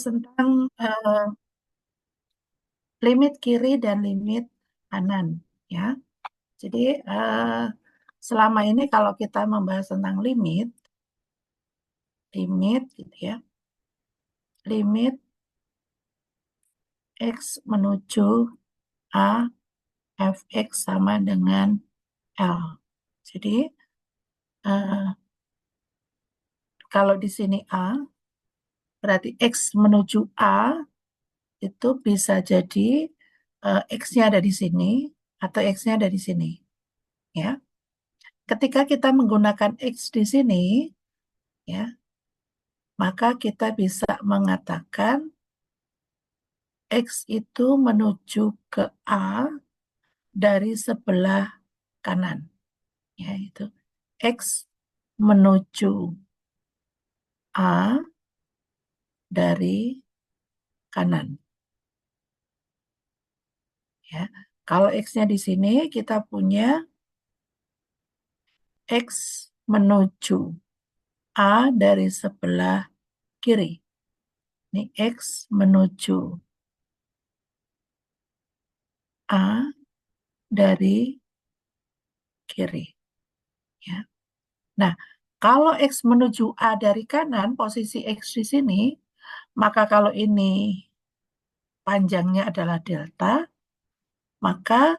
tentang limit kiri dan limit kanan, ya. Jadi selama ini kalau kita membahas tentang limit gitu ya, limit x menuju a fx sama dengan L. Jadi kalau di sini A, berarti X menuju A itu bisa jadi X-nya ada di sini atau X-nya ada di sini. Ya. Ketika kita menggunakan X di sini, ya, maka kita bisa mengatakan X itu menuju ke A dari sebelah kanan. Ya, itu. X menuju A dari kanan. Ya. Kalau X-nya di sini kita punya X menuju A dari sebelah kiri. Ini X menuju A dari kiri. Ya. Nah, kalau X menuju A dari kanan, posisi X di sini, maka kalau ini panjangnya adalah delta, maka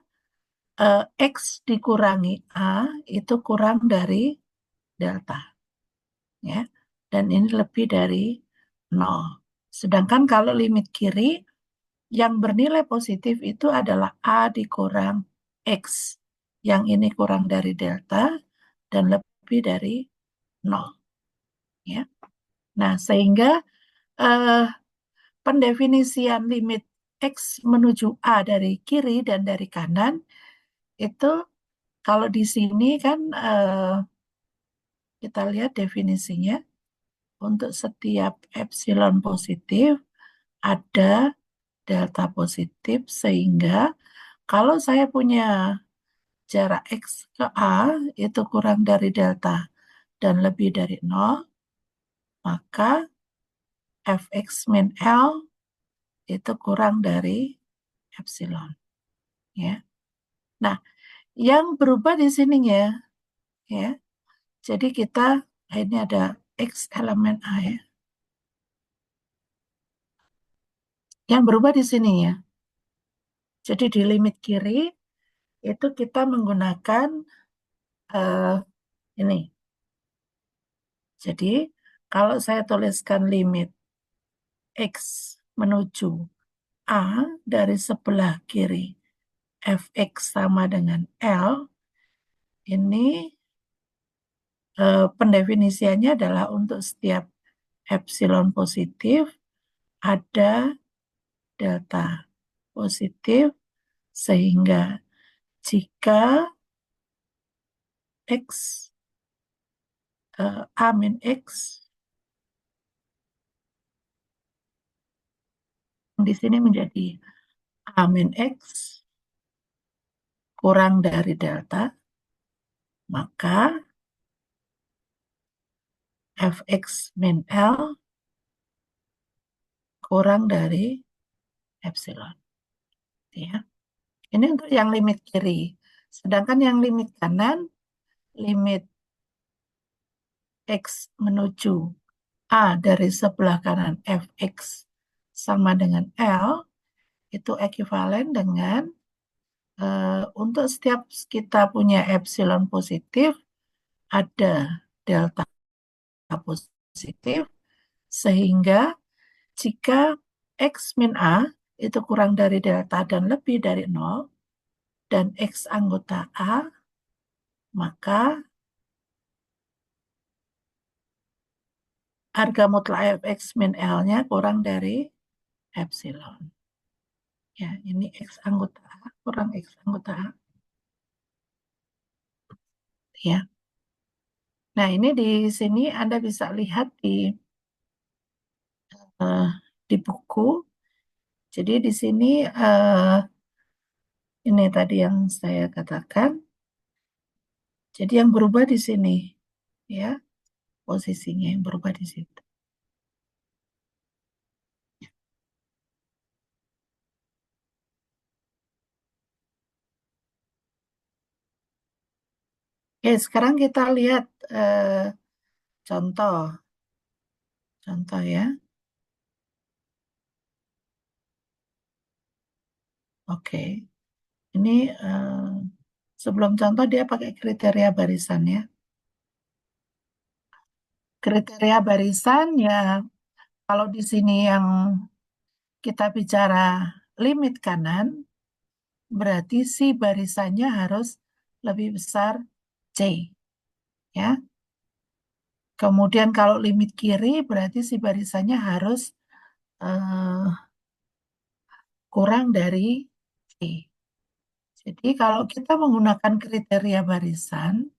X dikurangi A itu kurang dari delta. Ya. Dan ini lebih dari 0. Sedangkan kalau limit kiri, yang bernilai positif itu adalah A dikurang X. Yang ini kurang dari delta dan lebih dari 0. Ya. Nah, sehingga eh, pendefinisian limit X menuju A dari kiri dan dari kanan itu kalau di sini kan kita lihat definisinya untuk setiap epsilon positif ada delta positif sehingga kalau saya punya jarak X ke A itu kurang dari delta dan lebih dari 0, maka Fx min L itu kurang dari epsilon. Ya. Nah, yang berubah di sininya, ya. Jadi kita ini ada X elemen A ya. Yang berubah di sini ya. Jadi di limit kiri itu kita menggunakan ini. Jadi kalau saya tuliskan limit X menuju A dari sebelah kiri Fx sama dengan L, ini pendefinisiannya adalah untuk setiap epsilon positif ada delta positif sehingga jika X A min X di sini menjadi A min X kurang dari delta, maka Fx min L kurang dari epsilon. Ya. Ini untuk yang limit kiri. Sedangkan yang limit kanan, limit X menuju A dari sebelah kanan Fx sama dengan L, itu ekuivalen dengan untuk setiap kita punya epsilon positif, ada delta positif, sehingga jika X min A itu kurang dari delta dan lebih dari 0, dan X anggota A, maka harga mutlak Fx min L-nya kurang dari epsilon. Ya, ini X anggota A kurang X anggota A. Ya. Nah, ini di sini Anda bisa lihat uh, di buku. Jadi di sini ini tadi yang saya katakan. Jadi yang berubah di sini, ya, posisinya yang berubah di situ. Oke, sekarang kita lihat contoh. Contoh ya. Oke. Ini sebelum contoh dia pakai kriteria barisan ya. Kriteria barisan ya kalau di sini yang kita bicara limit kanan, berarti si barisannya harus lebih besar C ya. Kemudian kalau limit kiri berarti si barisannya harus eh, kurang dari C. Jadi kalau kita menggunakan kriteria barisan,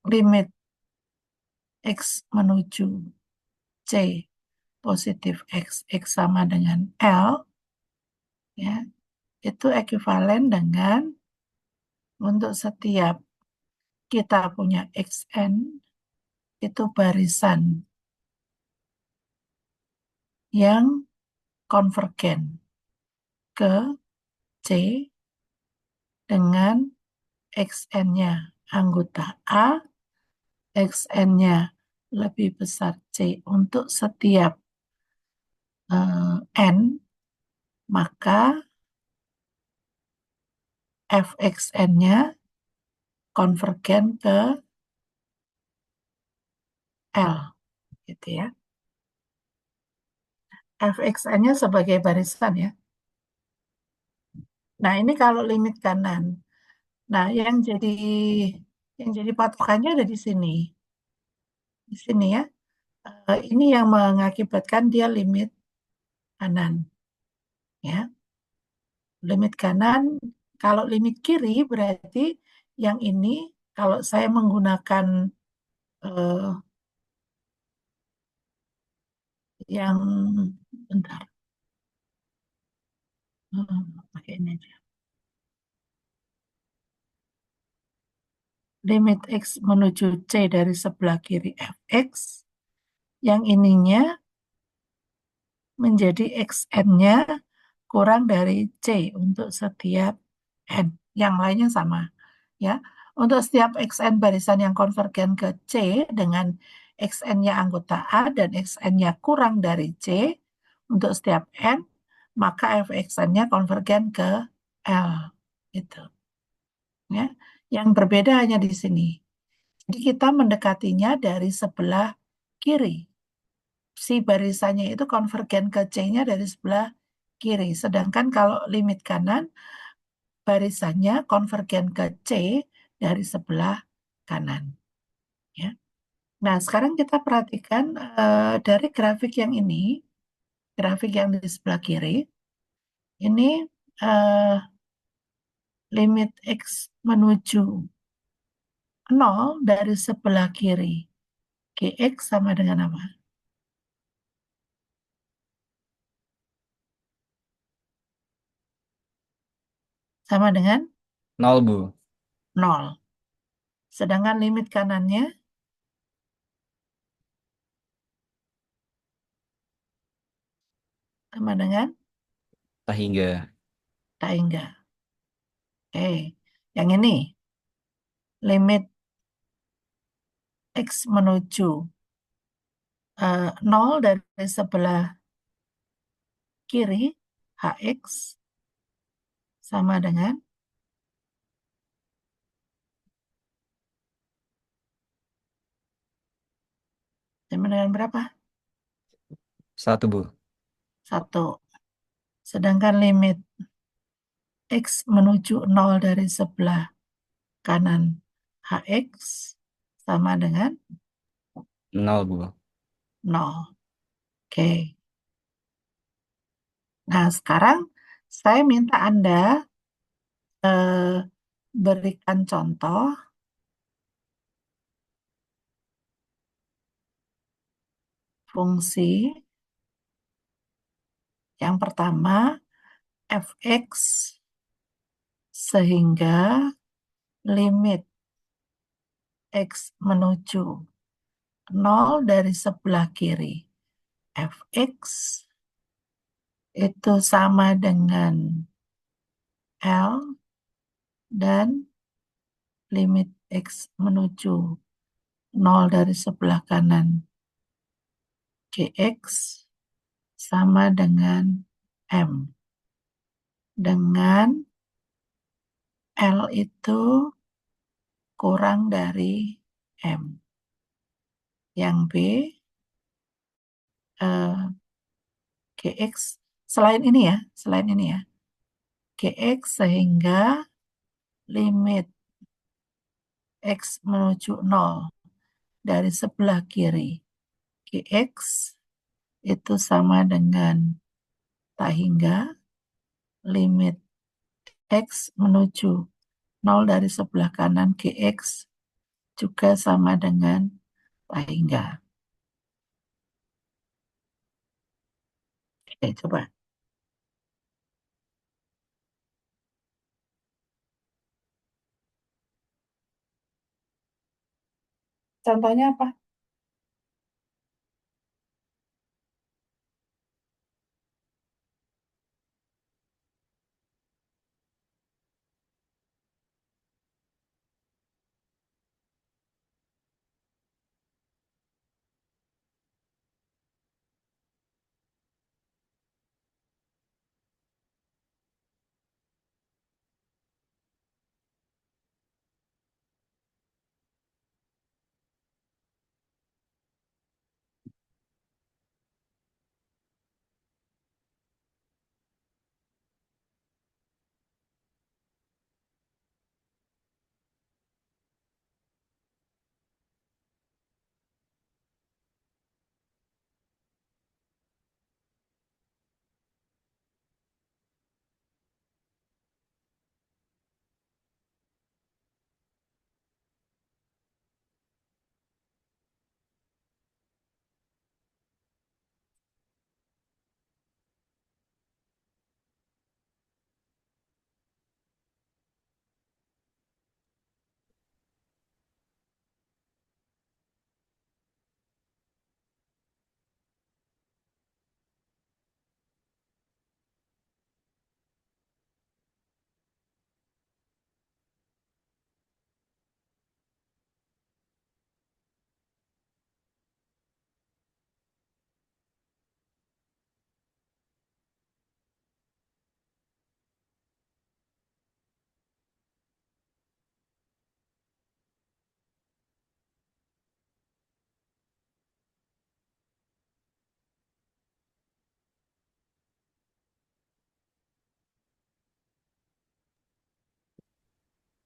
limit X menuju C positif X sama dengan L, ya, itu ekuivalen dengan untuk setiap kita punya XN, itu barisan yang konvergen ke C dengan XN-nya anggota A, XN-nya lebih besar C untuk setiap N, maka fxn-nya konvergen ke L, gitu ya. Fxn-nya sebagai barisan ya. Nah, ini kalau limit kanan. Nah, yang jadi patokannya ada di sini. Di sini ya. Ini yang mengakibatkan dia limit kanan, ya. Limit kanan, kalau limit kiri berarti yang ini kalau saya menggunakan eh, yang bentar, pakai ini aja. Limit X menuju C dari sebelah kiri fx, yang ininya menjadi xn-nya kurang dari C untuk setiap n. Yang lainnya sama. Ya, untuk setiap xn barisan yang konvergen ke C dengan xn-nya anggota A dan xn-nya kurang dari C untuk setiap n, maka fxn-nya konvergen ke L. Itu. Ya. Yang berbeda hanya di sini. Jadi kita mendekatinya dari sebelah kiri. Si barisannya itu konvergen ke C-nya dari sebelah kiri. Sedangkan kalau limit kanan, barisannya konvergen ke C dari sebelah kanan. Ya. Nah, sekarang kita perhatikan dari grafik yang ini, grafik yang di sebelah kiri, ini eh, limit X menuju 0 dari sebelah kiri. Gx sama dengan apa? Sama dengan 0, Bu. 0. Sedangkan limit kanannya sama dengan Tak hingga tak hingga. Oke, yang ini limit X menuju 0 dari sebelah kiri, Hx sama dengan berapa? 1, Bu. 1. Sedangkan limit X menuju 0 dari sebelah kanan Hx sama dengan 0, Bu. 0. Oke. Nah, sekarang saya minta Anda eh, berikan contoh fungsi yang pertama fx sehingga limit X menuju 0 dari sebelah kiri fx itu sama dengan L dan limit X menuju 0 dari sebelah kanan GX sama dengan M. Dengan L itu kurang dari M. Yang B, eh, GX, selain ini ya, GX sehingga limit X menuju 0 dari sebelah kiri GX itu sama dengan tak hingga limit X menuju 0 dari sebelah kanan GX juga sama dengan tak hingga. Oke, coba. Contohnya apa?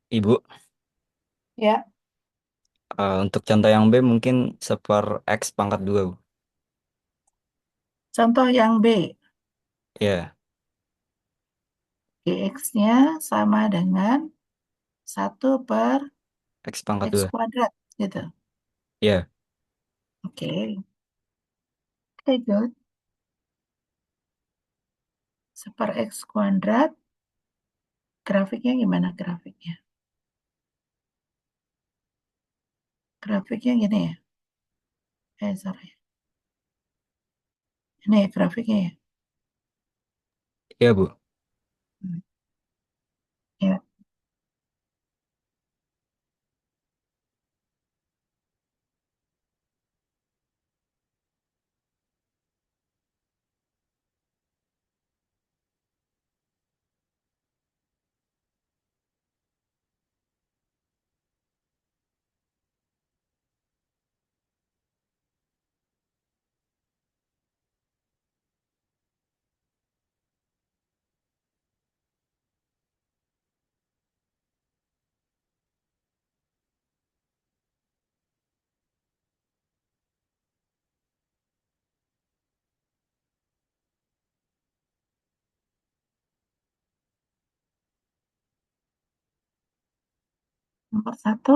Ibu, Ya, untuk contoh yang B mungkin seper X pangkat 2, Bu. contoh yang B, Ya, GX-nya sama dengan 1 per X pangkat X 2. kuadrat, gitu. Ya, Oke, oke, good. 1/X kuadrat, grafiknya gimana grafiknya? Grafiknya gini ya? Sorry. Ini ya grafiknya ya? iya, Bu. Hmm, ya, nomor 1,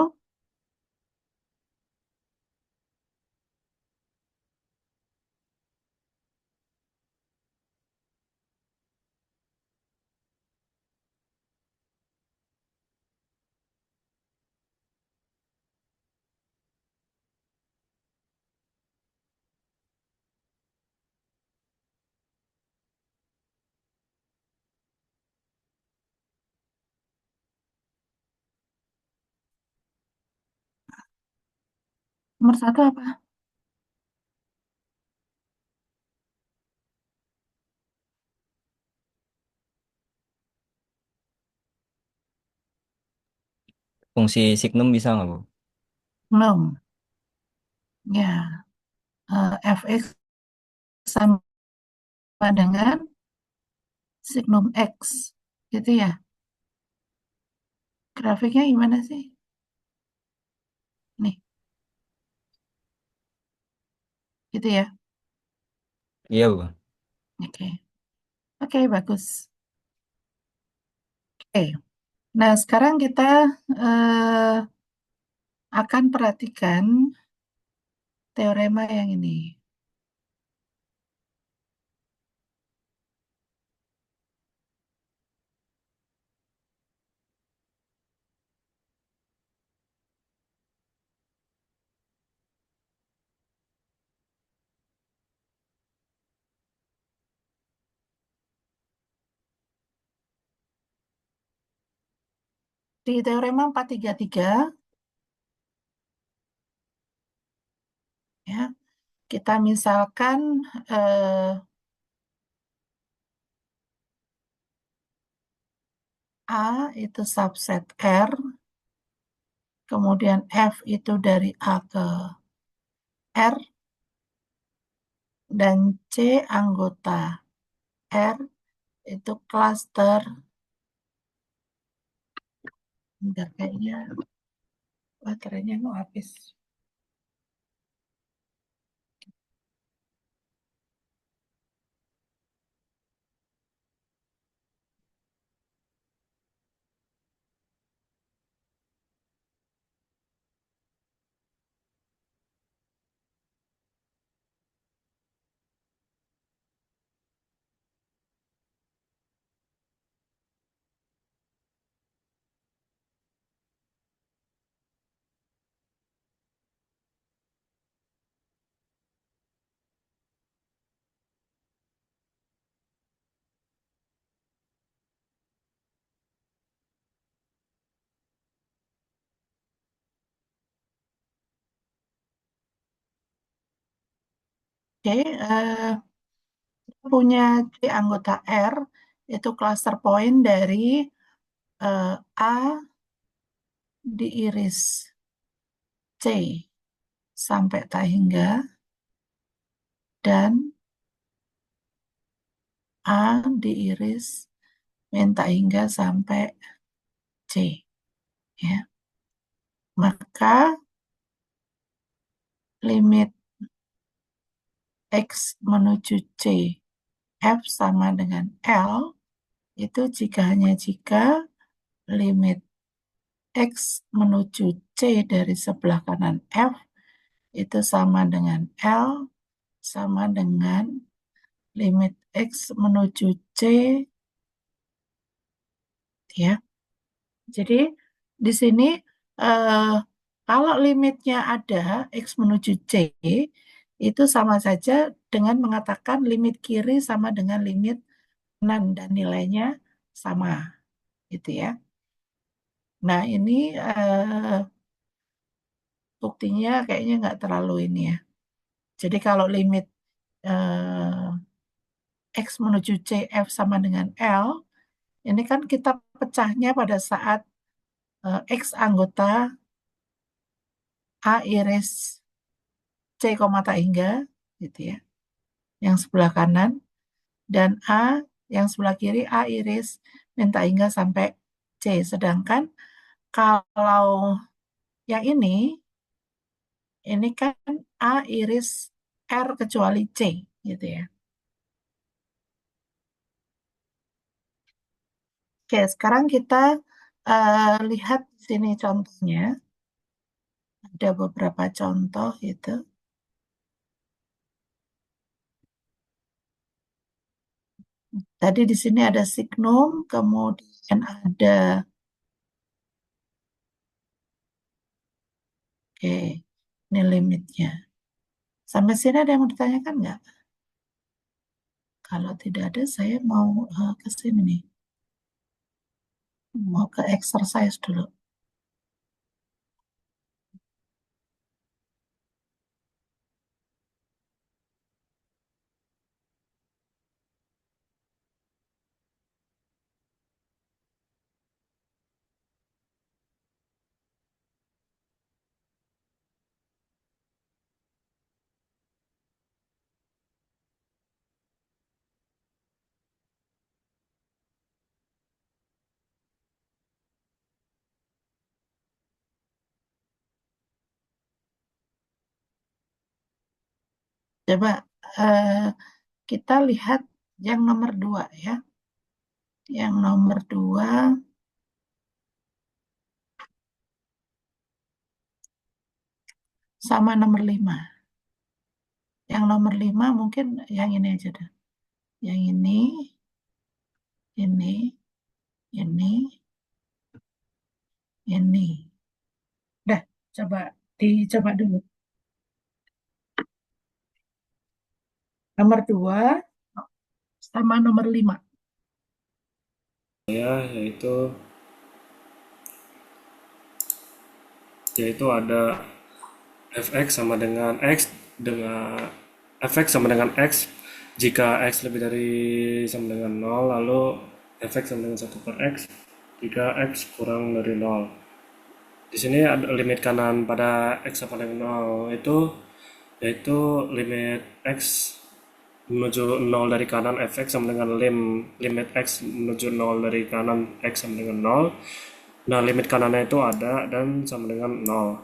Nomor satu apa? Fungsi signum bisa nggak, Bu? Belum. Ya, fx sama dengan signum x. Gitu ya. Grafiknya gimana sih? Nih, gitu ya. Iya, Bu. Oke. Oke, bagus. Oke. Nah, sekarang kita eh, akan perhatikan teorema yang ini. Di teorema 433, ya, kita misalkan eh, A itu subset R, kemudian F itu dari A ke R, dan C anggota R itu klaster. Bentar, kayaknya baterainya mau habis. Oke, punya C anggota R itu cluster point dari A diiris C sampai tak hingga, dan A diiris minta hingga sampai C, ya. Maka limit X menuju C F sama dengan L itu hanya jika limit X menuju C dari sebelah kanan F itu sama dengan L sama dengan limit X menuju C, ya. Jadi di sini eh, kalau limitnya ada X menuju C itu sama saja dengan mengatakan limit kiri sama dengan limit kanan dan nilainya sama, gitu ya. Nah, ini buktinya kayaknya nggak terlalu ini ya. Jadi kalau limit X menuju C F sama dengan L, ini kan kita pecahnya pada saat X anggota A iris C, tak hingga, gitu ya. Yang sebelah kanan, dan A yang sebelah kiri A iris minta hingga sampai C. Sedangkan kalau yang ini kan A iris R kecuali C, gitu ya. Oke, sekarang kita lihat di sini contohnya. Ada beberapa contoh itu. Tadi di sini ada signum, kemudian ada, oke, ini limitnya. Sampai sini ada yang mau ditanyakan nggak? Kalau tidak ada, saya mau ke sini nih. Mau ke exercise dulu. Coba eh, kita lihat yang nomor 2 ya. Yang nomor 2 sama nomor 5. Yang nomor 5 mungkin yang ini aja deh. Yang ini, ini. Dah, dicoba dulu. Nomor 2 sama nomor 5. Ya, yaitu ada fx sama dengan x dengan fx sama dengan x jika x lebih dari sama dengan nol, lalu fx sama dengan 1/x jika x kurang dari nol. Di sini ada limit kanan pada x sama dengan nol, yaitu limit x menuju nol dari kanan fx sama dengan limit x menuju nol dari kanan x sama dengan nol. Nah, limit kanannya itu ada dan sama dengan nol.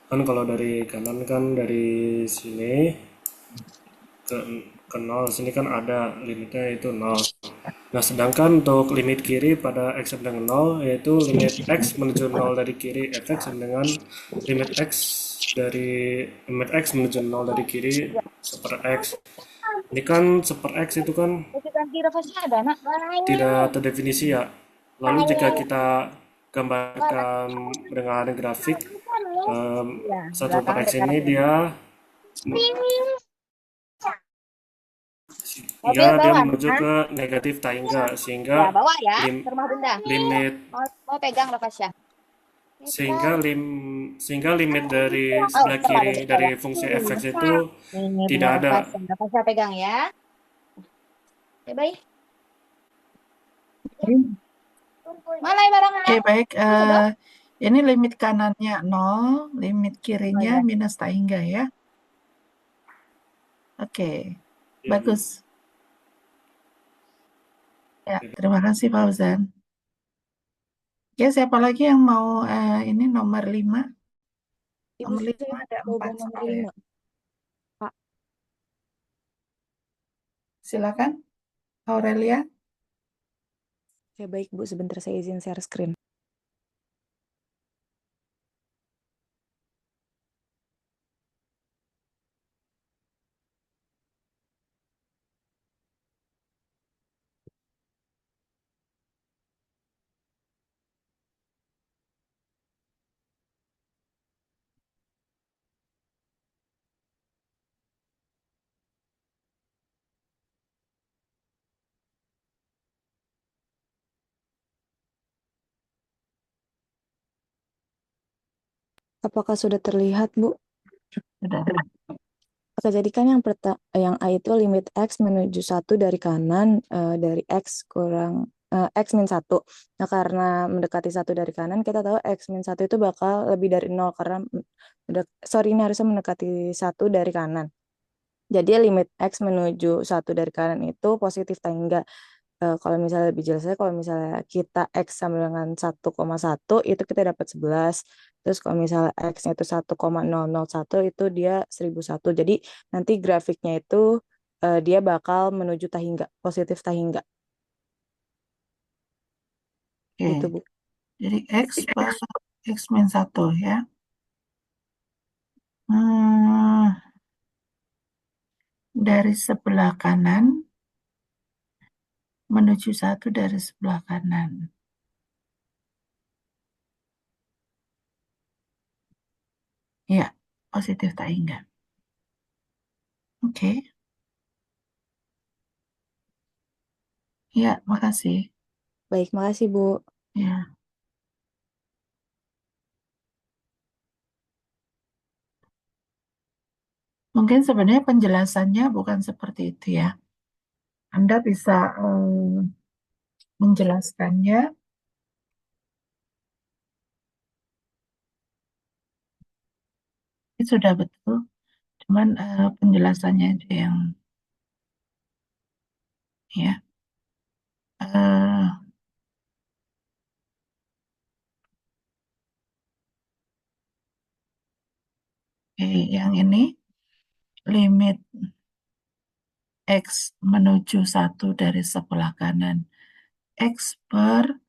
Kan kalau dari kanan kan dari sini ke ke nol, sini kan ada limitnya itu nol. Nah, sedangkan untuk limit kiri pada x sama dengan nol, yaitu limit x menuju nol dari kiri fx sama dengan limit x limit x menuju nol dari kiri seper x. Ini kan seper x itu kan Ganti refreshnya ada, nak? tidak terdefinisi ya. Lalu jika kita gambarkan dengan grafik, Ya, 1 per belakang x ini rekarnya. dia Mobil dia bawa, menuju nak? ke negatif tangga, sehingga Ya, bawa ya lim, ke rumah bunda. limit Mau pegang refreshnya. sehingga lim sehingga limit dari Oh, sebelah setelah kiri dulu dari saya. fungsi fx itu Ini punya tidak ada. refresh. Refreshnya pegang ya. Ya, baik. Mana ya barangnya? Oke, baik. Sudah? Ini limit kanannya 0, limit Oh kirinya iya. minus tangga ya. Oke, Ya, Bu. bagus. Ya, terima kasih Fauzan. Ya, siapa lagi yang mau ini nomor 5? Ibu Nomor 5 saya ada coba 4 nomor soalnya. 5, Pak. Silakan, Aurelia. Ya baik, Bu. Sebentar saya izin share screen. Apakah sudah terlihat, Bu? Sudah. Oke, jadi kan yang A itu limit X menuju 1 dari kanan, dari X kurang X min 1. Nah, karena mendekati 1 dari kanan, kita tahu X min 1 itu bakal lebih dari 0 karena ini harusnya mendekati 1 dari kanan. Jadi limit X menuju 1 dari kanan itu positif atau enggak? Kalau misalnya lebih jelasnya, kalau misalnya kita X sama dengan 1,1 itu kita dapat 11. Terus kalau misalnya X-nya itu 1,001 itu dia 1001. Jadi nanti grafiknya itu dia bakal menuju tahingga, positif tahingga. Gitu, Oke, Bu. jadi X min 1 ya. Hmm, dari sebelah kanan menuju 1 dari sebelah kanan. Ya, positif tak enggak. Oke, ya, makasih. Baik, makasih, Bu. Ya, mungkin sebenarnya penjelasannya bukan seperti itu ya. Anda bisa menjelaskannya. Ini sudah betul, cuman penjelasannya aja yang ya. eh Oke, yang ini limit X menuju 1 dari sebelah kanan. X per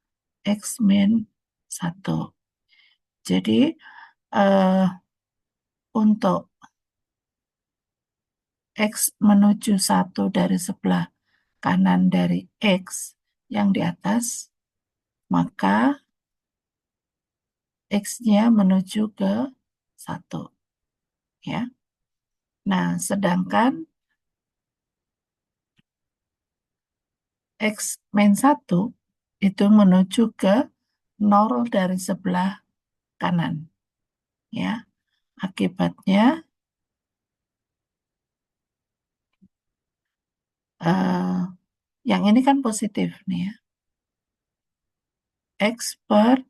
X min 1. Jadi untuk X menuju 1 dari sebelah kanan dari X yang di atas, maka X-nya menuju ke 1. Ya. Nah, sedangkan X min 1 itu menuju ke 0 dari sebelah kanan. Ya. Akibatnya yang ini kan positif nih ya. X per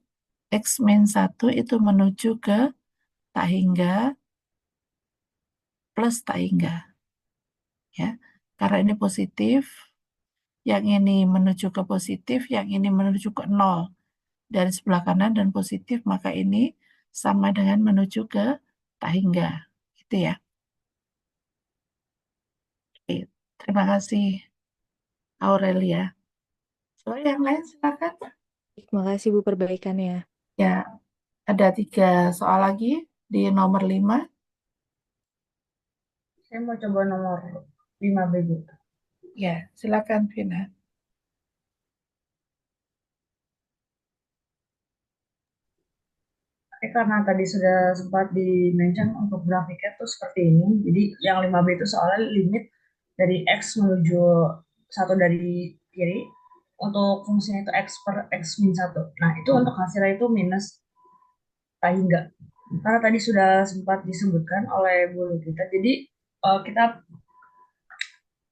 X min 1 itu menuju ke tak hingga plus tak hingga. Ya. Karena ini positif, yang ini menuju ke positif, yang ini menuju ke 0 dari sebelah kanan dan positif, maka ini sama dengan menuju ke tak hingga. Gitu ya. Oke, terima kasih Aurelia. So, yang lain silakan. Terima kasih Bu perbaikannya. Ya, ada 3 soal lagi di nomor 5. Saya mau coba nomor 5B, Bu. Ya, silakan Vina. Karena tadi sudah sempat di-mention untuk grafiknya tuh seperti ini. Jadi yang 5B itu soalnya limit dari X menuju 1 dari kiri. Untuk fungsinya itu X per X min 1. Nah, itu untuk hasilnya itu minus tak hingga. Karena tadi sudah sempat disebutkan oleh Bu Lukita. Jadi kita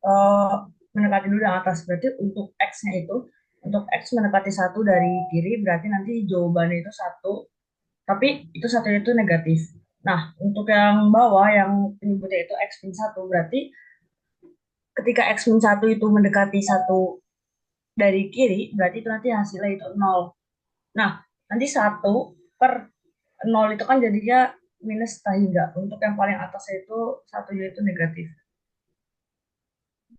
eh, mendekati dulu yang atas. Berarti untuk X-nya itu, untuk X mendekati 1 dari kiri, berarti nanti jawabannya itu 1, tapi itu satunya itu negatif. Nah, untuk yang bawah, yang penyebutnya itu X min 1, berarti ketika X min 1 itu mendekati 1 dari kiri, berarti itu nanti hasilnya itu 0. Nah, nanti 1 per 0 itu kan jadinya minus tak hingga. Untuk yang paling atasnya itu satunya itu negatif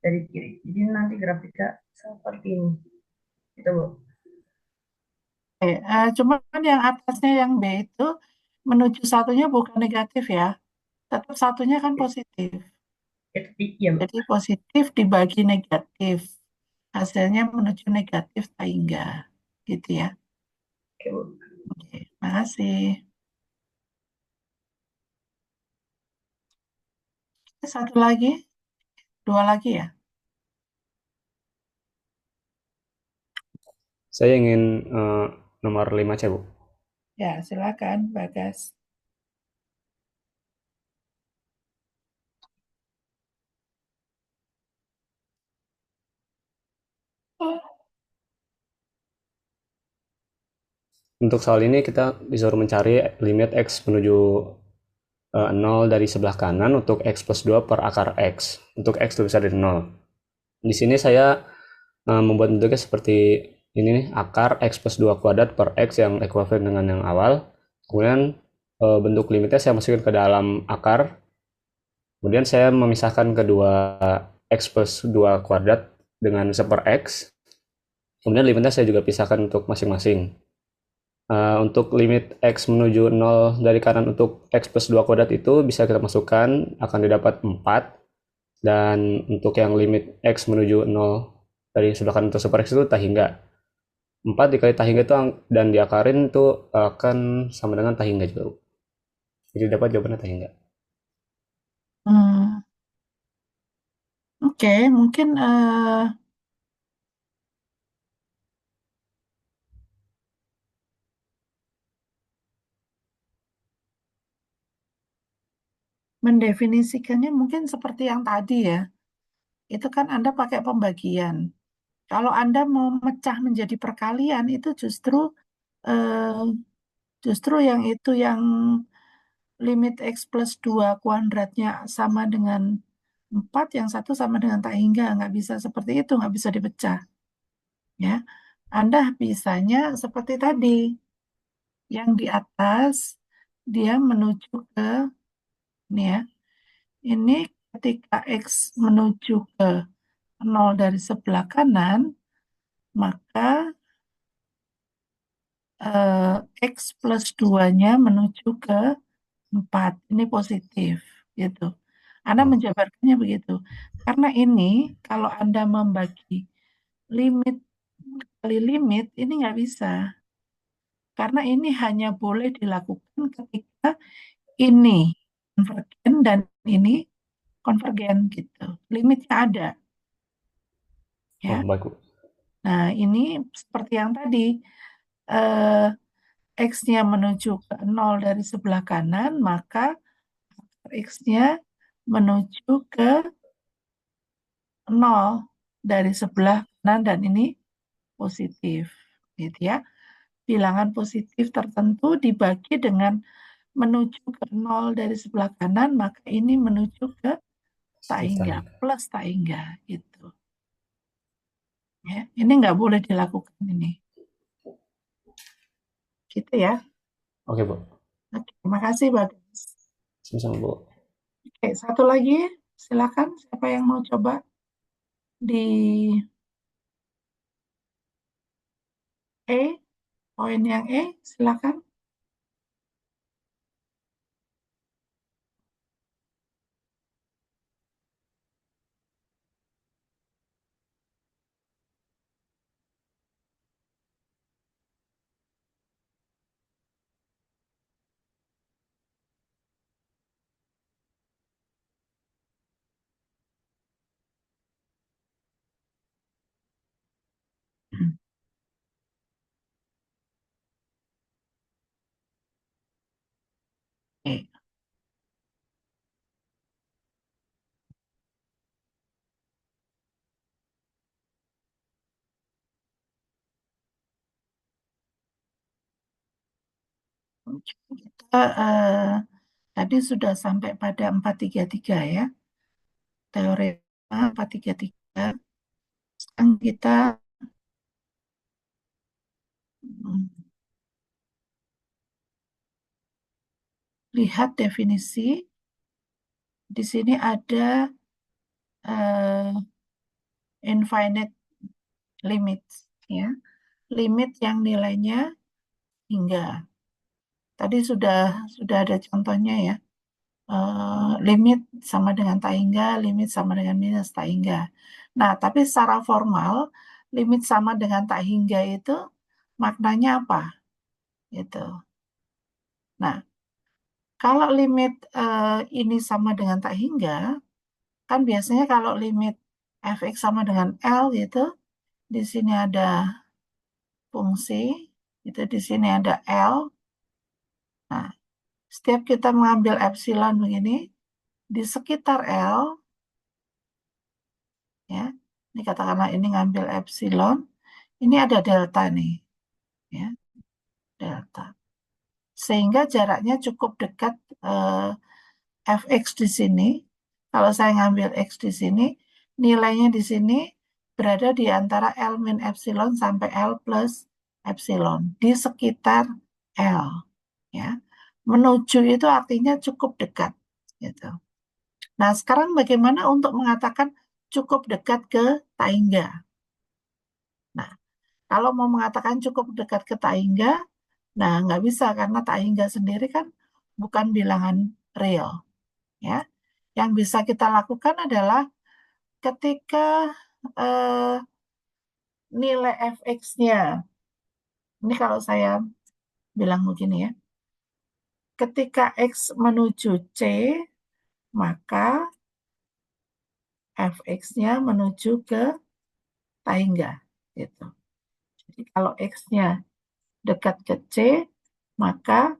dari kiri. Jadi nanti grafiknya seperti ini. Gitu, Bu. Cuman yang atasnya yang B itu menuju satunya bukan negatif ya. Tetap satunya kan positif. Itu ya, Bu. Jadi positif dibagi negatif. Hasilnya menuju negatif tak hingga. Gitu ya. Oke, Bu. Oke, makasih. Satu lagi, 2 lagi ya. Saya ingin nomor 5 C, Bu. Ya, silakan, Bagas. Untuk soal ini kita disuruh mencari limit X menuju 0 dari sebelah kanan untuk X plus 2 per akar X. Untuk X lebih besar dari 0. Di sini saya membuat bentuknya seperti ini nih, akar X plus 2 kuadrat per X yang ekuivalen dengan yang awal. Kemudian bentuk limitnya saya masukkan ke dalam akar. Kemudian saya memisahkan kedua X plus 2 kuadrat dengan seper X. Kemudian limitnya saya juga pisahkan untuk masing-masing. Untuk limit X menuju 0 dari kanan untuk X plus 2 kuadrat itu bisa kita masukkan, akan didapat 4. Dan untuk yang limit X menuju 0 dari sebelah kanan untuk super X itu tak hingga. 4 dikali tak hingga itu dan diakarin itu akan sama dengan tak hingga juga. Jadi dapat jawabannya tak hingga. Oke, mungkin mendefinisikannya mungkin seperti yang tadi ya. Itu kan Anda pakai pembagian. Kalau Anda mau mecah menjadi perkalian itu justru yang itu yang limit X plus 2 kuadratnya sama dengan 4, yang satu sama dengan tak hingga. Nggak bisa seperti itu, nggak bisa dipecah. Ya, Anda bisanya seperti tadi. Yang di atas, dia menuju ke, ini ya, ini ketika X menuju ke 0 dari sebelah kanan, maka X plus 2-nya menuju ke 4. Ini positif, gitu. Anda menjabarkannya begitu. Karena ini, kalau Anda membagi limit kali limit, ini nggak bisa. Karena ini hanya boleh dilakukan ketika ini konvergen dan ini konvergen, gitu. Limitnya ada. Ya. Baik, Bu. Nah, ini seperti yang tadi, eh, X-nya menuju ke 0 dari sebelah kanan, maka X-nya menuju ke 0 dari sebelah kanan, dan ini positif. Gitu ya. Bilangan positif tertentu dibagi dengan menuju ke 0 dari sebelah kanan, maka ini menuju ke tak hingga, plus tak hingga. Gitu. Ya, ini nggak boleh dilakukan ini. Gitu ya. Oke, Bu. Oke, terima kasih, Bagus. Sama-sama, Bu. Oke, satu lagi, silakan. Siapa yang mau coba di poin yang silakan. Oke. Kita tadi sudah sampai pada 433 ya. Teorema 433. Sekarang kita lihat definisi. Di sini ada infinite limit, ya. Limit yang nilainya hingga. Tadi sudah ada contohnya ya. Limit sama dengan tak hingga, limit sama dengan minus tak hingga. Nah, tapi secara formal, limit sama dengan tak hingga itu maknanya apa? Gitu. Nah, kalau limit ini sama dengan tak hingga, kan biasanya kalau limit fx sama dengan L gitu, di sini ada fungsi, itu di sini ada L. Nah, setiap kita mengambil epsilon begini, di sekitar L, ya, ini katakanlah ini ngambil epsilon, ini ada delta nih, ya, delta. Sehingga jaraknya cukup dekat fx di sini. Kalau saya ngambil x di sini, nilainya di sini berada di antara L min epsilon sampai L plus epsilon, di sekitar L. Ya. Menuju itu artinya cukup dekat. Gitu. Nah, sekarang bagaimana untuk mengatakan cukup dekat ke Taingga? Nah, kalau mau mengatakan cukup dekat ke Taingga, nah nggak bisa karena Taingga sendiri kan bukan bilangan real. Ya, yang bisa kita lakukan adalah ketika nilai fx-nya, ini kalau saya bilang begini ya, ketika x menuju c, maka fx-nya menuju ke Taingga. Gitu. Jadi kalau x-nya dekat ke c, maka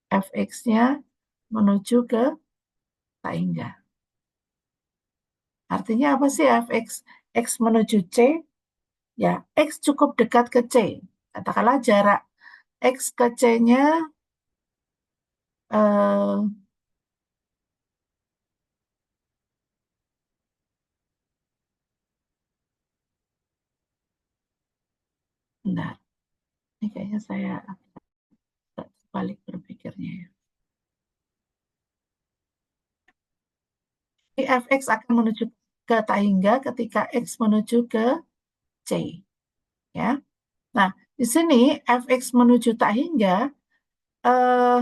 fx-nya menuju ke Taingga. Artinya apa sih fx? X menuju c, ya x cukup dekat ke c. Katakanlah jarak x ke c-nya bentar, ini kayaknya saya agak balik berpikirnya ya. fx akan menuju ke tak hingga ketika x menuju ke c. Ya. Nah, di sini fx menuju tak hingga, eh,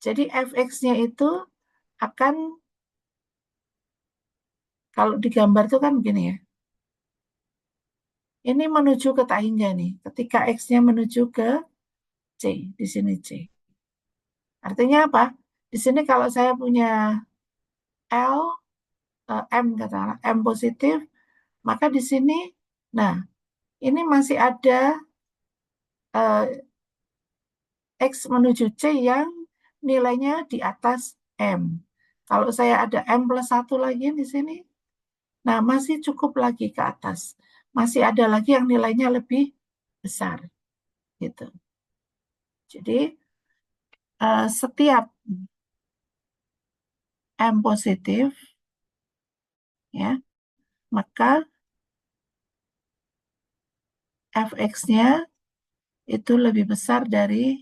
jadi fx-nya itu akan, kalau digambar itu kan begini ya. Ini menuju ke tak hingga nih. Ketika x-nya menuju ke c, di sini c. Artinya apa? Di sini kalau saya punya L, M katakanlah, M positif, maka di sini, nah, ini masih ada X menuju C yang nilainya di atas M. Kalau saya ada M plus 1 lagi di sini, nah masih cukup lagi ke atas. Masih ada lagi yang nilainya lebih besar. Gitu. Jadi, setiap M positif, ya, maka fx-nya itu lebih besar dari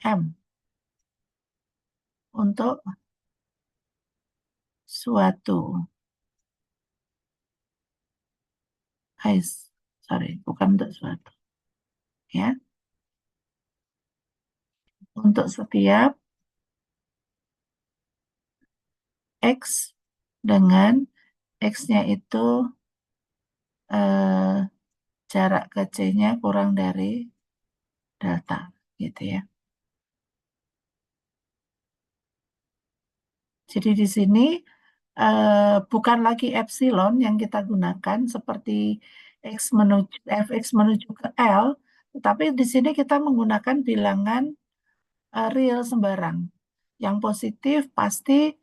M untuk suatu, sorry, bukan untuk suatu, ya, untuk setiap X dengan X-nya itu jarak ke C-nya kurang dari delta, gitu ya. Jadi di sini bukan lagi epsilon yang kita gunakan seperti fx menuju ke L, tetapi di sini kita menggunakan bilangan real sembarang. Yang positif pasti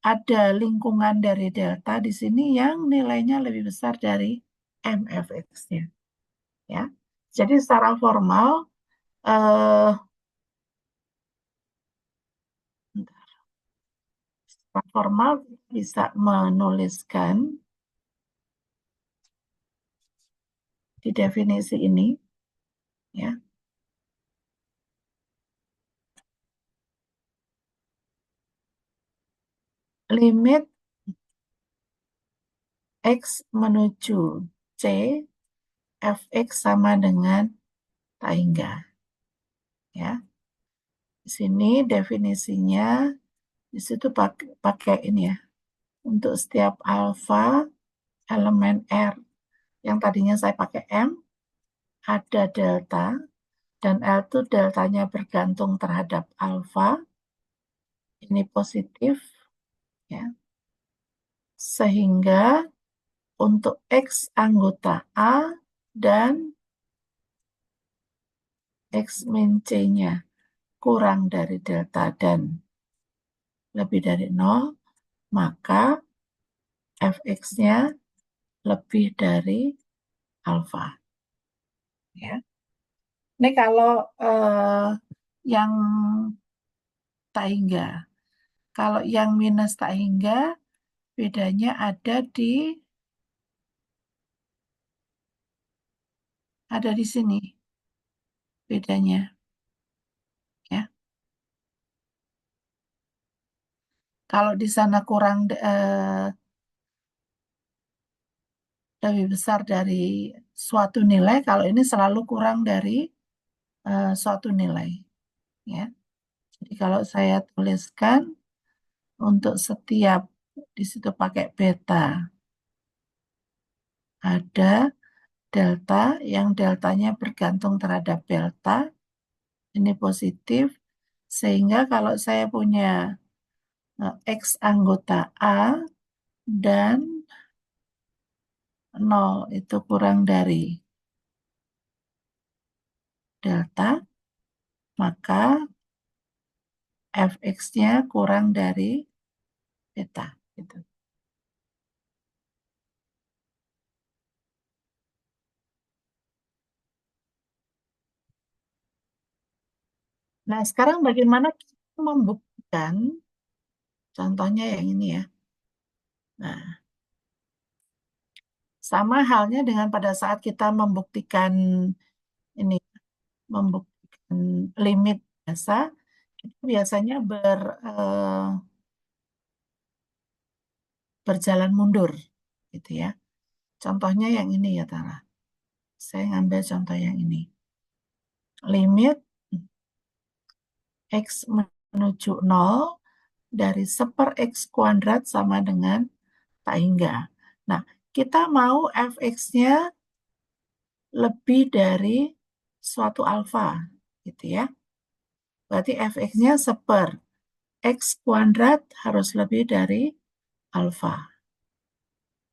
ada lingkungan dari delta di sini yang nilainya lebih besar dari mfx-nya. Ya. Jadi secara formal, bisa menuliskan di definisi ini, ya, limit X menuju C, fx sama dengan tak hingga. Ya. Di sini definisinya, di situ pakai ini ya, untuk setiap alfa elemen R yang tadinya saya pakai M, ada delta, dan L itu deltanya bergantung terhadap alfa, ini positif, ya, sehingga untuk X anggota A dan X min C-nya kurang dari delta dan lebih dari 0, maka fx-nya lebih dari alfa. Ya. Ini kalau yang tak hingga. Kalau yang minus tak hingga, bedanya ada di sini bedanya, ya. Kalau di sana kurang lebih besar dari suatu nilai, kalau ini selalu kurang dari suatu nilai, ya. Jadi kalau saya tuliskan untuk setiap, di situ pakai beta, ada delta yang deltanya bergantung terhadap delta, ini positif, sehingga kalau saya punya X anggota A dan 0 itu kurang dari delta, maka fx-nya kurang dari beta. Gitu. Nah, sekarang bagaimana kita membuktikan, contohnya yang ini ya. Nah, sama halnya dengan pada saat kita membuktikan ini, membuktikan limit biasa, itu biasanya berjalan mundur, gitu ya. Contohnya yang ini ya, Tara. Saya ngambil contoh yang ini. Limit X menuju 0 dari 1/X kuadrat sama dengan tak hingga. Nah, kita mau fx-nya lebih dari suatu alfa, gitu ya. Berarti fx-nya 1/X kuadrat harus lebih dari alfa.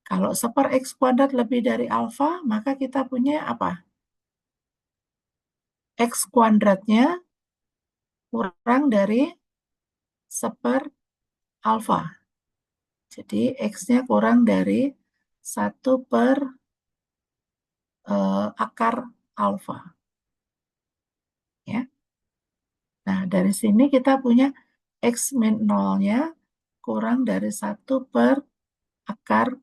Kalau 1/X kuadrat lebih dari alfa, maka kita punya apa? X kuadratnya kurang dari 1/alfa. Jadi X-nya kurang dari 1/, akar alfa. Ya. Nah, dari sini kita punya X min 0-nya kurang dari 1/, akar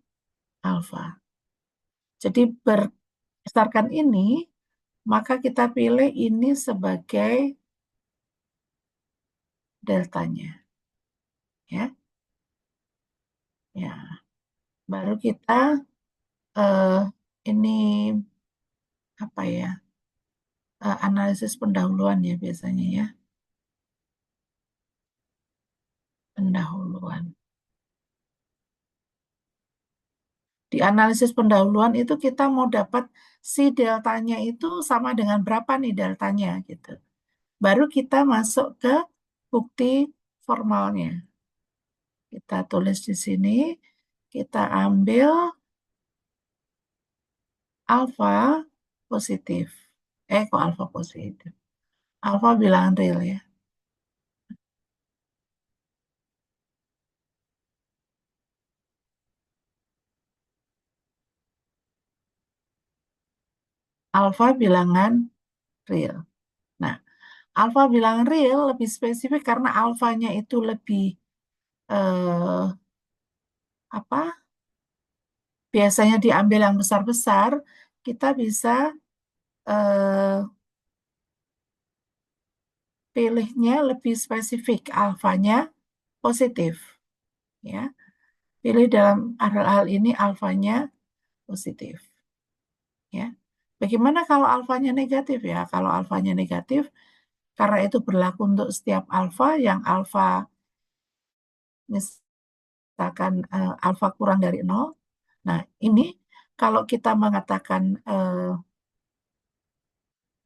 alfa. Jadi berdasarkan ini, maka kita pilih ini sebagai deltanya. Ya, ya. Baru kita ini apa ya? Analisis pendahuluan ya biasanya ya. Pendahuluan. Di analisis pendahuluan itu kita mau dapat si deltanya itu sama dengan berapa nih deltanya gitu. Baru kita masuk ke bukti formalnya. Kita tulis di sini, kita ambil alfa positif. Kok alfa positif? Alfa bilangan real ya. Alfa bilangan real. Nah, alfa bilangan real lebih spesifik karena alfanya itu lebih apa? Biasanya diambil yang besar-besar, kita bisa pilihnya lebih spesifik, alfanya positif. Ya, pilih dalam hal ini alfanya positif. Ya, bagaimana kalau alfanya negatif ya? Kalau alfanya negatif, karena itu berlaku untuk setiap alfa, yang alfa misalkan alfa kurang dari 0. Nah, ini kalau kita mengatakan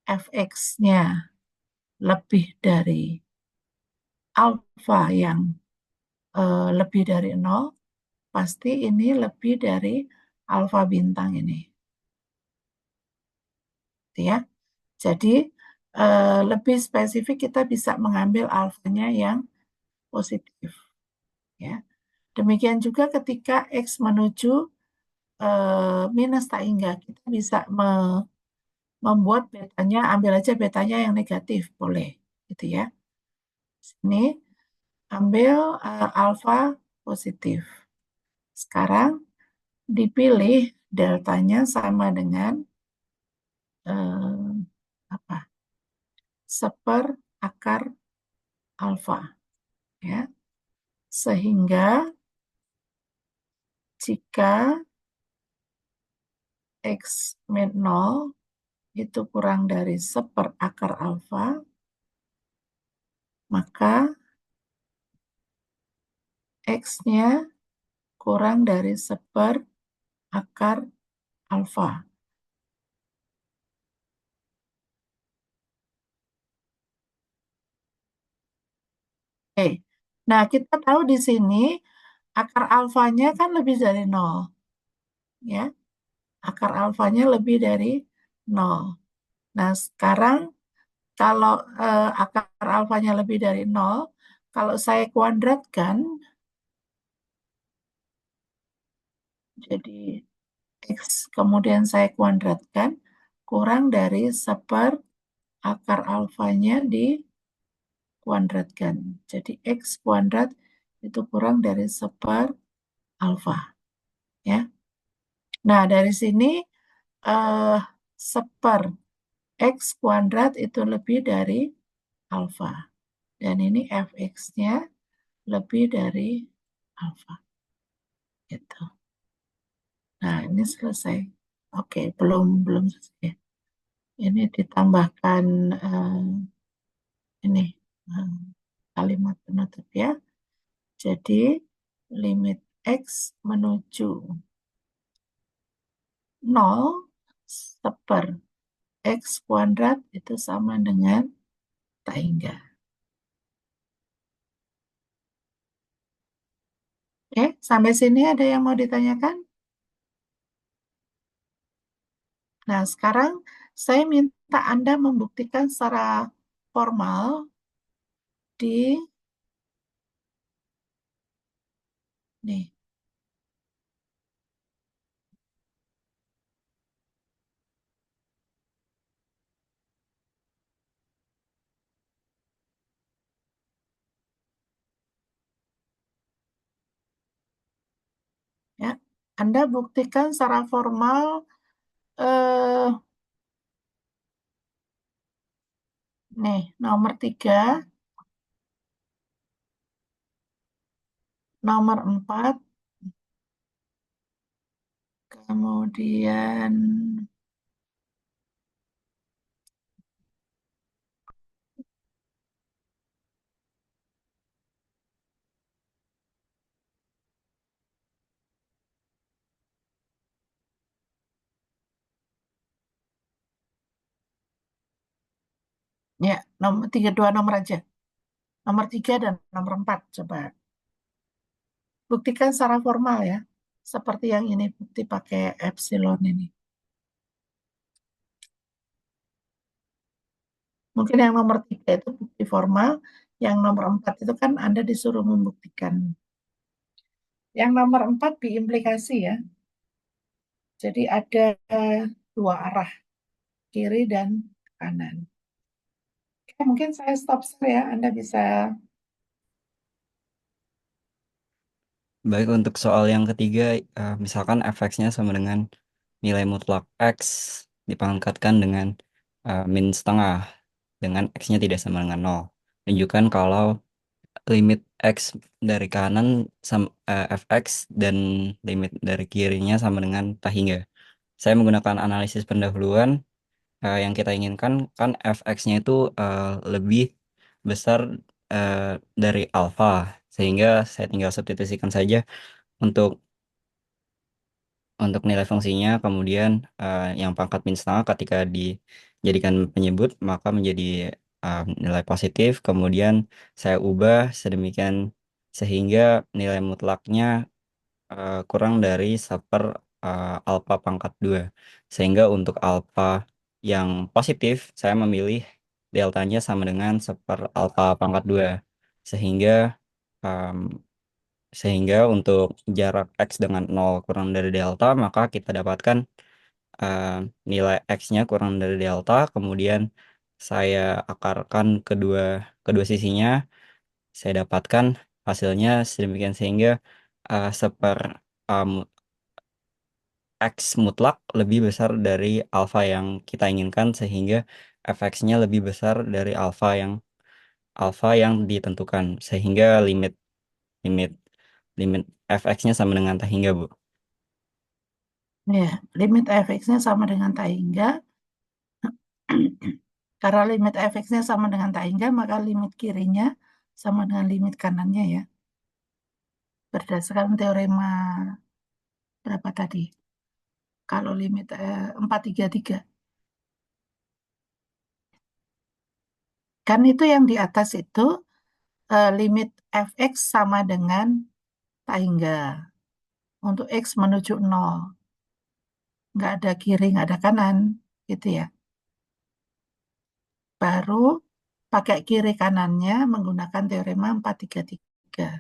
fx-nya lebih dari alfa yang lebih dari 0, pasti ini lebih dari alfa bintang ini. Ya. Jadi lebih spesifik kita bisa mengambil alfanya yang positif. Ya. Demikian juga ketika X menuju minus tak hingga, kita bisa membuat betanya, ambil aja betanya yang negatif, boleh. Gitu ya. Sini ambil alfa positif. Sekarang dipilih deltanya sama dengan apa? 1/akar alfa. Ya. Sehingga jika X min 0 itu kurang dari 1/akar alfa, maka X-nya kurang dari 1/akar alfa. Oke. Nah, kita tahu di sini akar alfanya kan lebih dari 0. Ya. Akar alfanya lebih dari 0. Nah, sekarang kalau akar alfanya lebih dari 0, kalau saya kuadratkan, jadi X kemudian saya kuadratkan, kurang dari 1/akar alfanya dikuadratkan. Jadi X kuadrat itu kurang dari 1/alfa. Ya. Nah, dari sini 1/X kuadrat itu lebih dari alfa. Dan ini fx-nya lebih dari alfa. Gitu. Nah, ini selesai. Oke, belum selesai. Ini ditambahkan ini eh, kalimat penutup ya. Jadi limit x menuju 0 seper x kuadrat itu sama dengan tak hingga. Oke, sampai sini ada yang mau ditanyakan? Nah, sekarang saya minta Anda membuktikan secara formal di nih. Ya, Anda buktikan secara formal eh, nih nomor 3, nomor 4, kemudian ya nomor 3, 2 nomor aja. Nomor 3 dan nomor 4 coba. Buktikan secara formal ya. Seperti yang ini bukti pakai epsilon ini. Mungkin yang nomor 3 itu bukti formal, yang nomor 4 itu kan Anda disuruh membuktikan. Yang nomor 4 diimplikasi ya. Jadi ada dua arah, kiri dan kanan. Oke, mungkin saya stop ya, Anda bisa. Baik, untuk soal yang ketiga, misalkan fx-nya sama dengan nilai mutlak x dipangkatkan dengan min setengah, dengan x-nya tidak sama dengan 0. Tunjukkan kalau limit x dari kanan fx dan limit dari kirinya sama dengan tak hingga. Saya menggunakan analisis pendahuluan. Yang kita inginkan kan fx-nya itu lebih besar dari alfa, sehingga saya tinggal substitusikan saja untuk nilai fungsinya, kemudian yang pangkat min setengah ketika dijadikan penyebut maka menjadi nilai positif, kemudian saya ubah sedemikian sehingga nilai mutlaknya kurang dari seper alfa pangkat 2, sehingga untuk alfa yang positif saya memilih deltanya sama dengan seper alfa pangkat 2, sehingga em, untuk jarak x dengan 0 kurang dari delta, maka kita dapatkan eh, nilai x-nya kurang dari delta, kemudian saya akarkan kedua kedua sisinya, saya dapatkan hasilnya sedemikian sehingga seper em, x mutlak lebih besar dari alfa yang kita inginkan, sehingga fx-nya lebih besar dari alfa yang ditentukan, sehingga limit limit limit fx-nya sama dengan tak hingga, Bu. Ya, limit fx-nya sama dengan tak hingga. Karena limit fx-nya sama dengan tak hingga, maka limit kirinya sama dengan limit kanannya ya. Berdasarkan teorema berapa tadi? Kalau limit 433. Kan itu yang di atas itu limit fx sama dengan tak hingga. Untuk x menuju 0. Nggak ada kiri, nggak ada kanan. Gitu ya. Baru pakai kiri kanannya menggunakan teorema 433.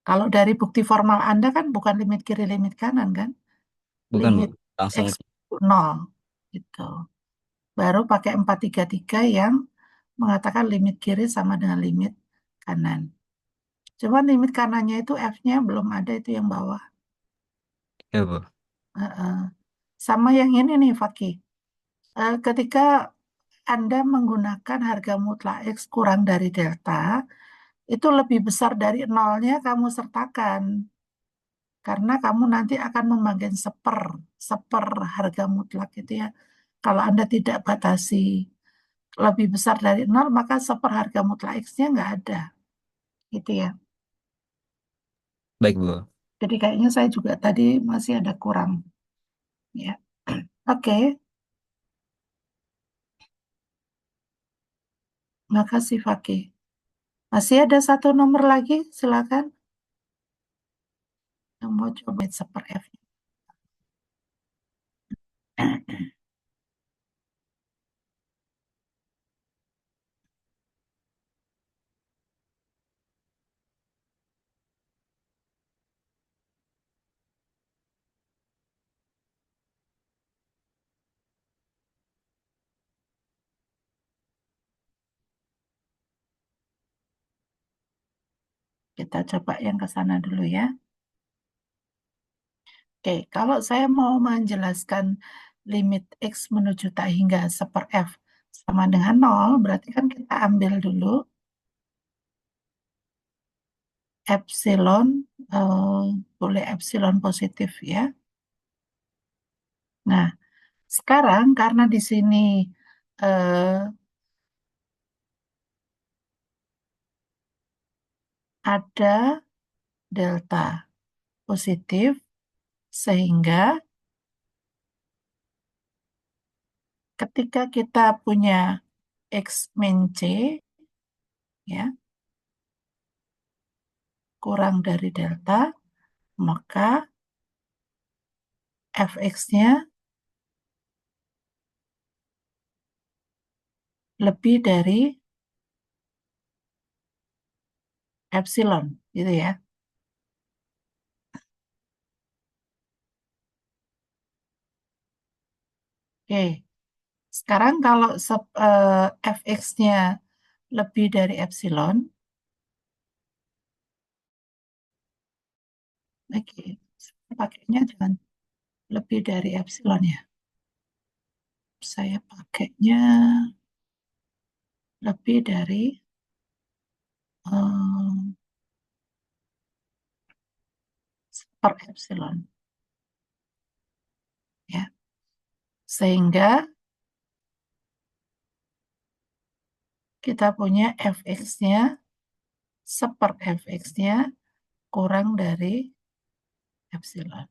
Kalau dari bukti formal Anda kan bukan limit kiri, limit kanan kan? Bukan, Bu. Limit Langsung X 0. Gitu. Baru pakai 433 yang mengatakan limit kiri sama dengan limit kanan. Cuman limit kanannya itu F-nya belum ada, itu yang bawah. ya, Bu. Sama yang ini nih, Fakih. Ketika Anda menggunakan harga mutlak X kurang dari delta, itu lebih besar dari nolnya kamu sertakan. Karena kamu nanti akan membagikan seper harga mutlak itu ya. Kalau Anda tidak batasi lebih besar dari nol, maka seper harga mutlak X-nya nggak ada. Gitu ya. Baik, Bu. Jadi kayaknya saya juga tadi masih ada kurang. Ya. Oke, makasih Fakih. Masih ada satu nomor lagi, silakan. Yang mau cobain seper F. Kita coba yang ke sana dulu ya. Oke, kalau saya mau menjelaskan limit X menuju tak hingga seper F sama dengan 0, berarti kan kita ambil dulu epsilon, boleh epsilon positif ya. Nah, sekarang karena di sini eh, ada delta positif, sehingga ketika kita punya X min C, ya, kurang dari delta, maka fx-nya lebih dari epsilon, gitu ya. Oke, sekarang kalau fx-nya lebih dari epsilon, oke, saya pakainya jangan lebih dari epsilon ya. Saya pakainya lebih dari eh, per epsilon, ya. Sehingga kita punya fx-nya seper fx-nya kurang dari epsilon.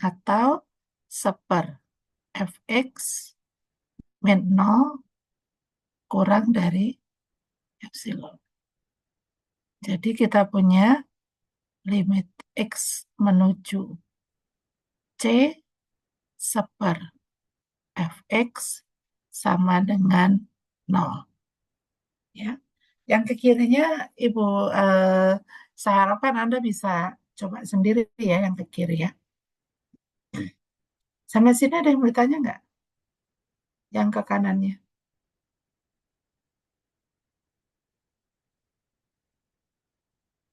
Atau seper fx min 0 kurang dari epsilon. Jadi kita punya limit x menuju c seper fx sama dengan 0. Ya. Yang ke kirinya, Ibu, saya harapkan Anda bisa coba sendiri ya yang ke kiri ya. Sampai sini ada yang bertanya nggak? Yang ke kanannya?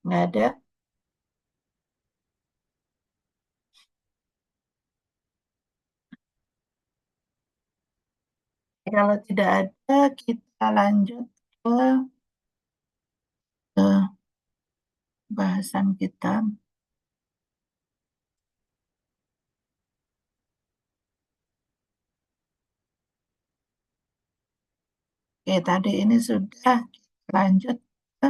Nggak ada. Kalau tidak ada, kita lanjut ke bahasan kita. Oke, tadi ini sudah lanjut ke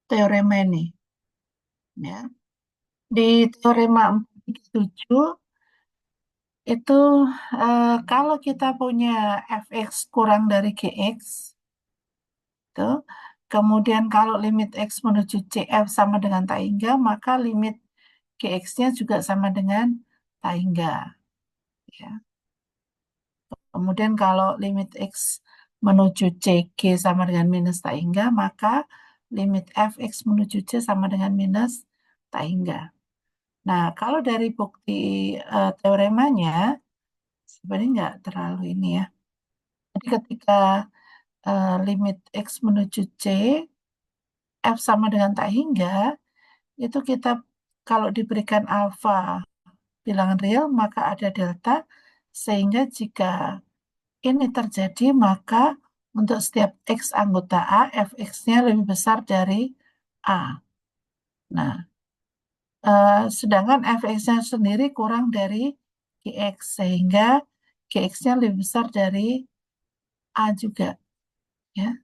teorema ini. Ya. Di teorema 437 itu kalau kita punya fx kurang dari gx, itu, kemudian kalau limit x menuju cf sama dengan tak hingga, maka limit gx-nya juga sama dengan tak hingga. Ya. Kemudian kalau limit x menuju cg sama dengan minus tak hingga, maka limit fx menuju c sama dengan minus tak hingga. Nah, kalau dari bukti teoremanya, sebenarnya nggak terlalu ini ya. Jadi ketika limit x menuju c, f sama dengan tak hingga, itu kita kalau diberikan alfa bilangan real, maka ada delta, sehingga jika ini terjadi, maka untuk setiap X anggota A, fx-nya lebih besar dari A. Nah, sedangkan fx-nya sendiri kurang dari Gx, sehingga Gx-nya lebih besar dari A juga. Ya,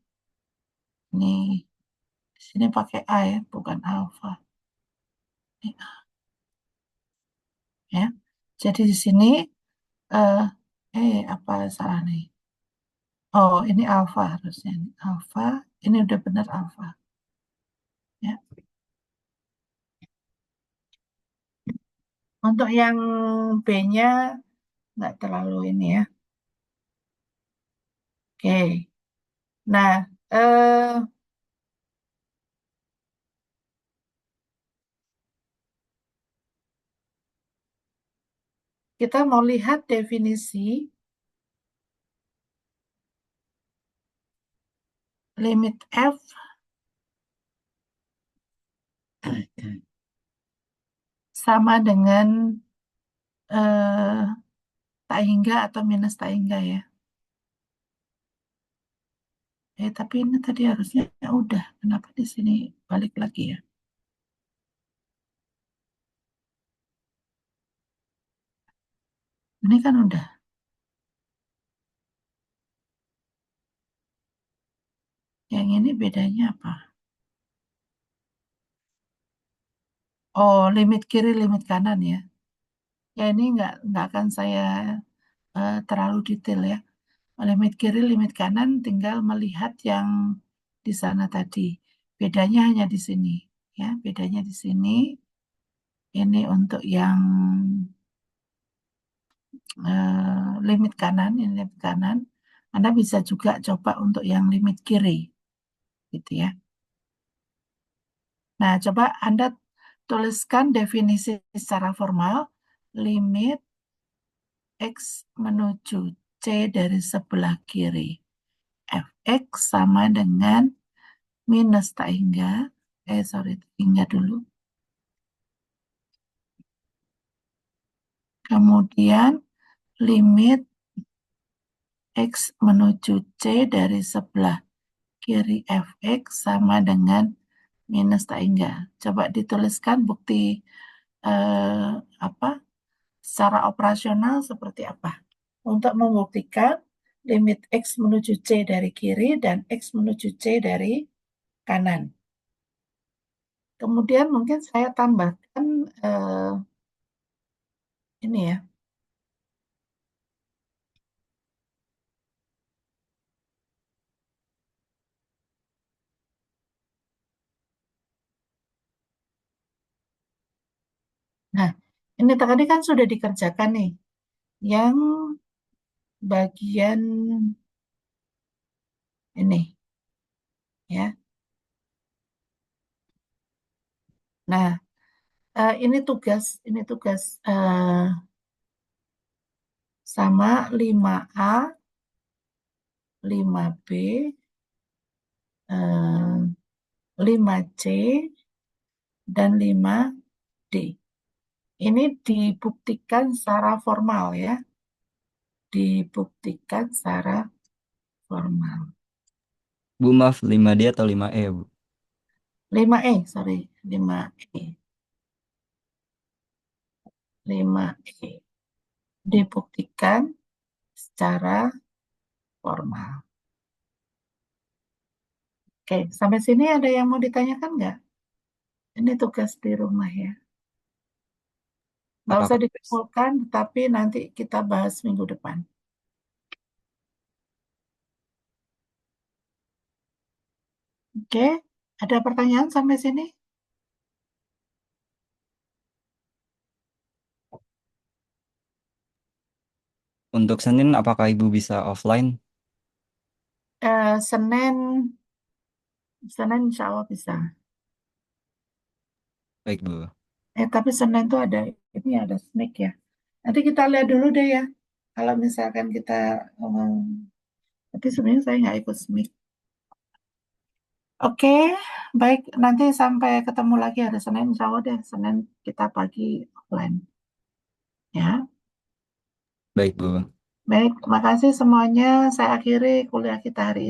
ini di sini pakai A ya, bukan alfa. Ini A, ya. Jadi di sini, eh, apa salah nih? Oh, ini alfa harusnya. Ini alfa, ini udah benar alfa. Ya. Untuk yang B-nya nggak terlalu ini ya. Oke. Nah, kita mau lihat definisi limit F sama dengan eh, tak hingga atau minus tak hingga ya. Tapi ini tadi harusnya udah. Kenapa di sini balik lagi ya? Ini kan udah. Yang ini bedanya apa? Oh, limit kiri, limit kanan ya. Ya ini nggak akan saya terlalu detail ya. Limit kiri, limit kanan tinggal melihat yang di sana tadi. Bedanya hanya di sini. Ya, bedanya di sini. Ini untuk yang limit kanan, ini limit kanan. Anda bisa juga coba untuk yang limit kiri, gitu ya. Nah, coba Anda tuliskan definisi secara formal, limit X menuju C dari sebelah kiri. Fx sama dengan minus tak hingga, tak hingga dulu. Kemudian limit X menuju C dari sebelah kiri fx sama dengan minus tak hingga. Coba dituliskan bukti apa secara operasional seperti apa untuk membuktikan limit X menuju C dari kiri dan X menuju C dari kanan. Kemudian mungkin saya tambahkan ini ya. Nah, ini tadi kan sudah dikerjakan nih. Yang bagian ini ya. Nah, ini tugas sama 5A, 5B, 5C, dan 5D. Ini dibuktikan secara formal ya. Dibuktikan secara formal. Bu, maaf 5D atau 5E, Bu? 5E, sorry. 5E. 5E. Dibuktikan secara formal. Oke, sampai sini ada yang mau ditanyakan nggak? Ini tugas di rumah ya. Nggak Apa, usah Pak? dikumpulkan, tapi nanti kita bahas minggu depan. Oke, ada pertanyaan sampai sini? Untuk Senin, apakah Ibu bisa offline? Senin, insya Allah bisa. Baik, Bu. Tapi Senin tuh ada SMIC ya. Nanti kita lihat dulu deh ya. Kalau misalkan kita, tapi sebenarnya saya nggak ikut SMIC. Oke, baik, nanti sampai ketemu lagi hari Senin, insya Allah deh, Senin kita pagi offline. Ya, Baik, Bu. baik, terima kasih semuanya. Saya akhiri kuliah kita hari ini.